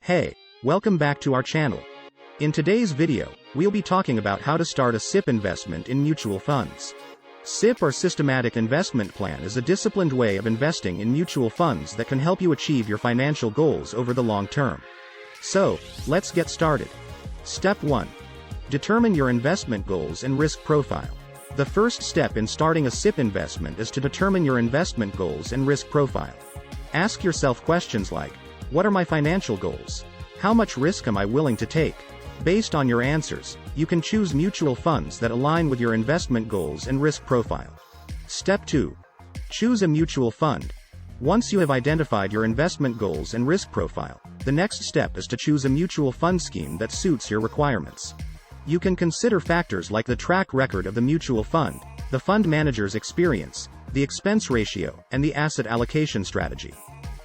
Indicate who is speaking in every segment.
Speaker 1: Hey, welcome back to our channel. In today's video, we'll be talking about how to start a SIP investment in mutual funds. SIP or Systematic Investment Plan is a disciplined way of investing in mutual funds that can help you achieve your financial goals over the long term. So, let's get started. Step 1. Determine your investment goals and risk profile. The first step in starting a SIP investment is to determine your investment goals and risk profile. Ask yourself questions like, what are my financial goals? How much risk am I willing to take? Based on your answers, you can choose mutual funds that align with your investment goals and risk profile. Step 2. Choose a mutual fund. Once you have identified your investment goals and risk profile, the next step is to choose a mutual fund scheme that suits your requirements. You can consider factors like the track record of the mutual fund, the fund manager's experience, the expense ratio, and the asset allocation strategy.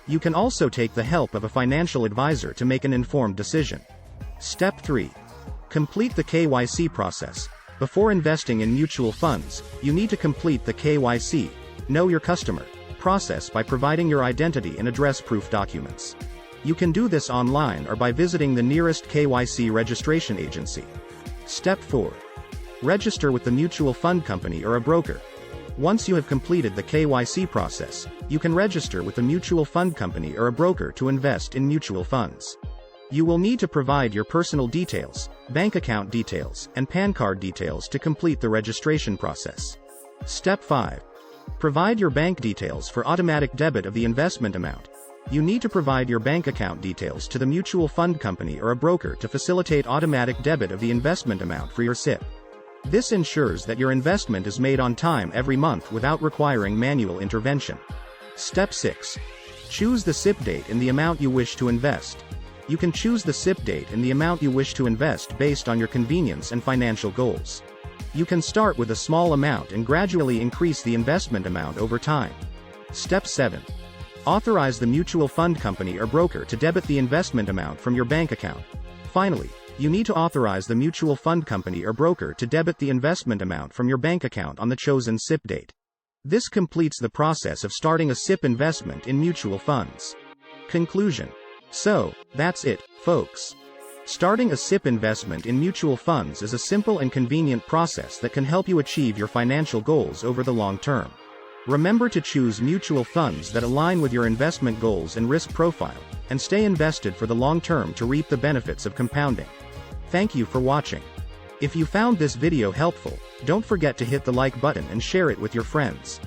Speaker 1: You can also take the help of a financial advisor to make an informed decision. Step 3. Complete the KYC process. Before investing in mutual funds, you need to complete the KYC, Know Your Customer, process by providing your identity and address proof documents. You can do this online or by visiting the nearest KYC registration agency. Step 4. Register with the mutual fund company or a broker. Once you have completed the KYC process, you can register with a mutual fund company or a broker to invest in mutual funds. You will need to provide your personal details, bank account details, and PAN card details to complete the registration process. Step 5. Provide your bank details for automatic debit of the investment amount. You need to provide your bank account details to the mutual fund company or a broker to facilitate automatic debit of the investment amount for your SIP. This ensures that your investment is made on time every month without requiring manual intervention. Step 6. Choose the SIP date and the amount you wish to invest. You can choose the SIP date and the amount you wish to invest based on your convenience and financial goals. You can start with a small amount and gradually increase the investment amount over time. Step 7. Authorize the mutual fund company or broker to debit the investment amount from your bank account. Finally, you need to authorize the mutual fund company or broker to debit the investment amount from your bank account on the chosen SIP date. This completes the process of starting a SIP investment in mutual funds. Conclusion. So, that's it, folks. Starting a SIP investment in mutual funds is a simple and convenient process that can help you achieve your financial goals over the long term. Remember to choose mutual funds that align with your investment goals and risk profile, and stay invested for the long term to reap the benefits of compounding. Thank you for watching. If you found this video helpful, don't forget to hit the like button and share it with your friends.